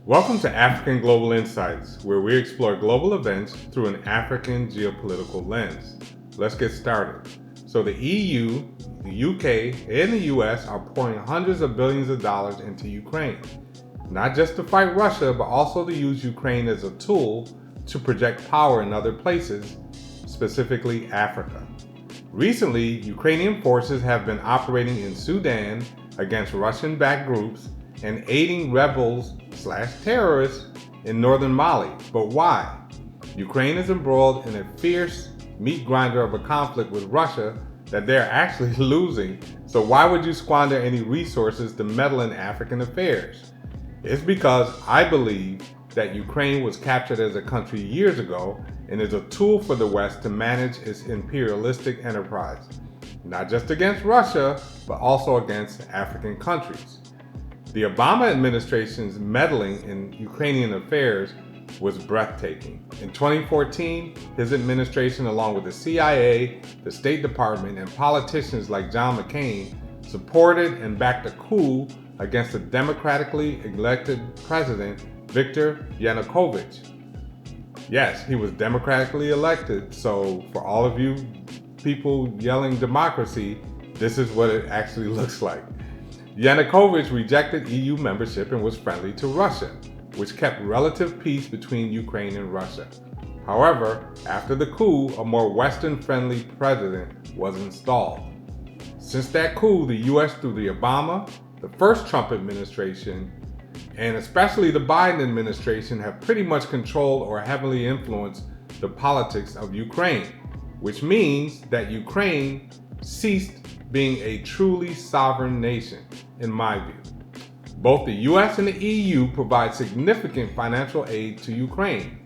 Welcome to African Global Insights, where we explore global events through an African geopolitical lens. Let's get started. So the EU, the UK, and the US are pouring hundreds of billions of dollars into Ukraine, not just to fight Russia, but also to use Ukraine as a tool to project power in other places, specifically Africa. Recently, Ukrainian forces have been operating in Sudan against Russian-backed groups and aiding rebels/terrorists in northern Mali. But why? Ukraine is embroiled in a fierce meat grinder of a conflict with Russia that they're actually losing. So why would you squander any resources to meddle in African affairs? It's because I believe that Ukraine was captured as a country years ago and is a tool for the West to manage its imperialistic enterprise, not just against Russia, but also against African countries. The Obama administration's meddling in Ukrainian affairs was breathtaking. In 2014, his administration, along with the CIA, the State Department, and politicians like John McCain, supported and backed a coup against the democratically elected president, Viktor Yanukovych. Yes, he was democratically elected, so for all of you people yelling democracy, this is what it actually looks like. Yanukovych rejected EU membership and was friendly to Russia, which kept relative peace between Ukraine and Russia. However, after the coup, a more Western-friendly president was installed. Since that coup, the US, through the Obama, the first Trump administration, and especially the Biden administration, have pretty much controlled or heavily influenced the politics of Ukraine, which means that Ukraine ceased being a truly sovereign nation, in my view. Both the US and the EU provide significant financial aid to Ukraine,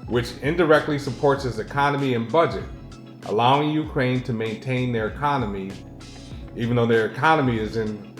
which indirectly supports its economy and budget, allowing Ukraine to maintain their economy, even though their economy is in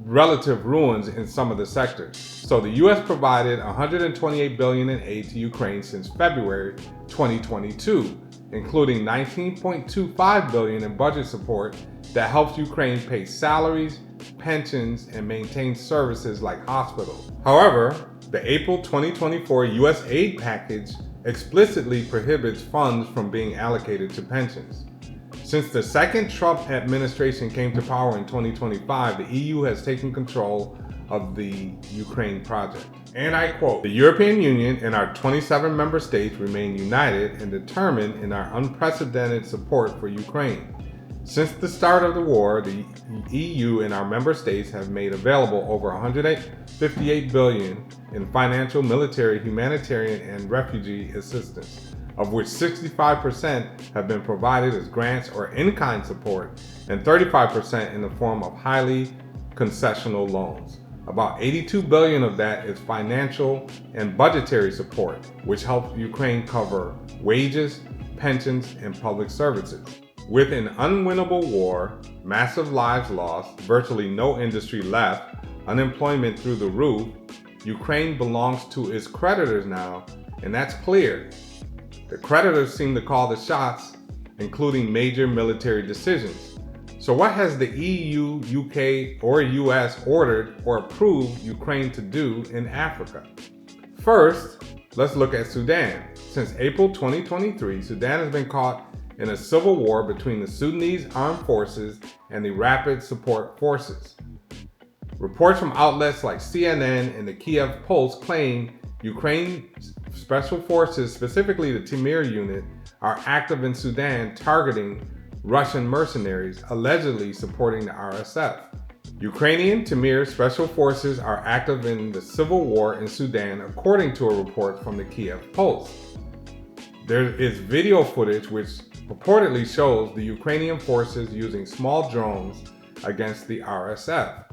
relative ruins in some of the sectors. So the US provided $128 billion in aid to Ukraine since February 2022, including $19.25 billion in budget support that helps Ukraine pay salaries, pensions, and maintain services like hospitals. However, the April 2024 US aid package explicitly prohibits funds from being allocated to pensions. Since the second Trump administration came to power in 2025, the EU has taken control of the Ukraine project. And I quote, "The European Union and our 27 member states remain united and determined in our unprecedented support for Ukraine. Since the start of the war, the EU and our member states have made available over $158 billion in financial, military, humanitarian, and refugee assistance, of which 65% have been provided as grants or in-kind support, and 35% in the form of highly concessional loans. About $82 billion of that is financial and budgetary support, which helps Ukraine cover wages, pensions, and public services. With an unwinnable war, massive lives lost, virtually no industry left, unemployment through the roof, Ukraine belongs to its creditors now, and that's clear. The creditors seem to call the shots, including major military decisions. So what has the EU, UK, or US ordered or approved Ukraine to do in Africa? First, let's look at Sudan. Since April 2023, Sudan has been caught in a civil war between the Sudanese armed forces and the Rapid Support Forces. Reports from outlets like CNN and the Kiev Post claim Ukraine special forces, specifically the Timir unit, are active in Sudan targeting Russian mercenaries, allegedly supporting the RSF. Ukrainian Timir special forces are active in the civil war in Sudan, according to a report from the Kiev Post. There is video footage which purportedly shows the Ukrainian forces using small drones against the RSF.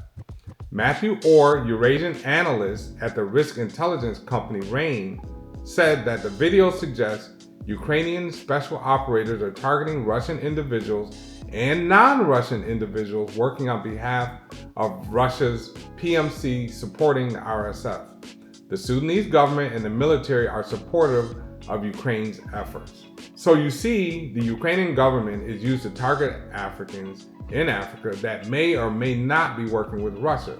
Matthew Orr, Eurasian analyst at the risk intelligence company RAIN, said that the video suggests Ukrainian special operators are targeting Russian individuals and non-Russian individuals working on behalf of Russia's PMC supporting the RSF. The Sudanese government and the military are supportive of Ukraine's efforts. So you see, the Ukrainian government is used to target Africans in Africa that may or may not be working with Russia.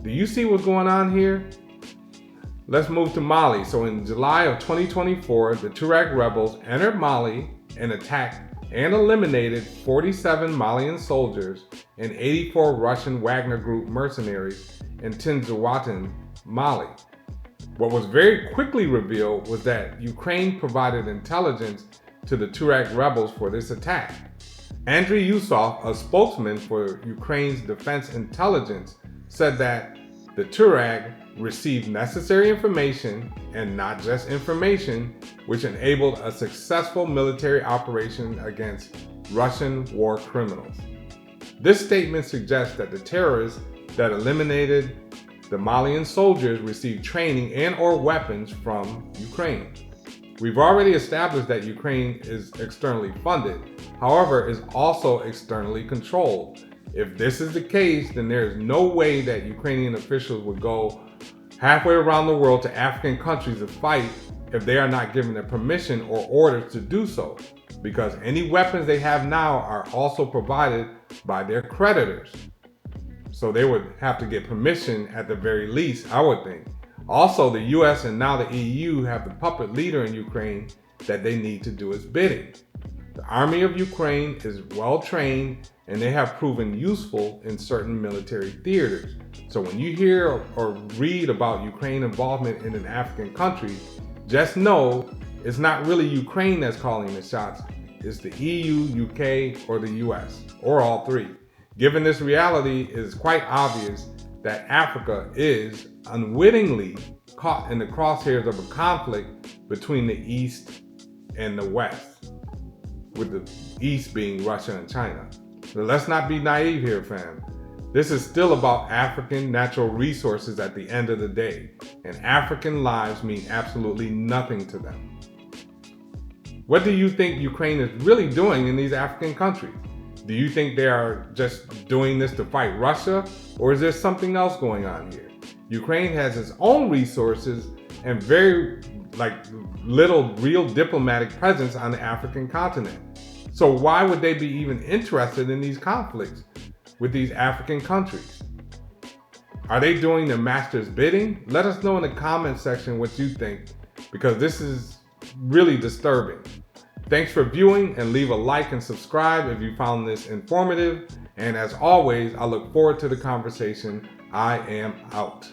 Do you see what's going on here? let's move to Mali. So in July of 2024, the Tuareg rebels entered Mali and attacked and eliminated 47 Malian soldiers and 84 Russian Wagner Group mercenaries in Tinzawatan, Mali. What was very quickly revealed was that Ukraine provided intelligence to the Tuareg rebels for this attack. Andriy Yusov, a spokesman for Ukraine's defense intelligence, said that the Tuareg received necessary information, and not just information, which enabled a successful military operation against Russian war criminals. This statement suggests that the terrorists that eliminated the Malian soldiers received training and/or weapons from Ukraine. We've already established that Ukraine is externally funded, however, is also externally controlled. If this is the case, then there is no way that Ukrainian officials would go halfway around the world to African countries to fight if they are not given the permission or orders to do so, because any weapons they have now are also provided by their creditors. So they would have to get permission at the very least, I would think. Also, the US and now the EU have the puppet leader in Ukraine that they need to do its bidding. The army of Ukraine is well trained and they have proven useful in certain military theaters. So when you hear or read about Ukraine involvement in an African country, just know it's not really Ukraine that's calling the shots. It's the EU, UK, or the US, or all three. Given this reality, it is quite obvious that Africa is unwittingly caught in the crosshairs of a conflict between the East and the West, with the East being Russia and China. But let's not be naive here, fam. This is still about African natural resources at the end of the day, and African lives mean absolutely nothing to them. What do you think Ukraine is really doing in these African countries? Do you think they are just doing this to fight Russia, or is there something else going on here? Ukraine has its own resources and very little real diplomatic presence on the African continent. So why would they be even interested in these conflicts with these African countries? Are they doing the master's bidding? Let us know in the comment section what you think, because this is really disturbing. Thanks for viewing, and leave a like and subscribe if you found this informative. And as always, I look forward to the conversation. I am out.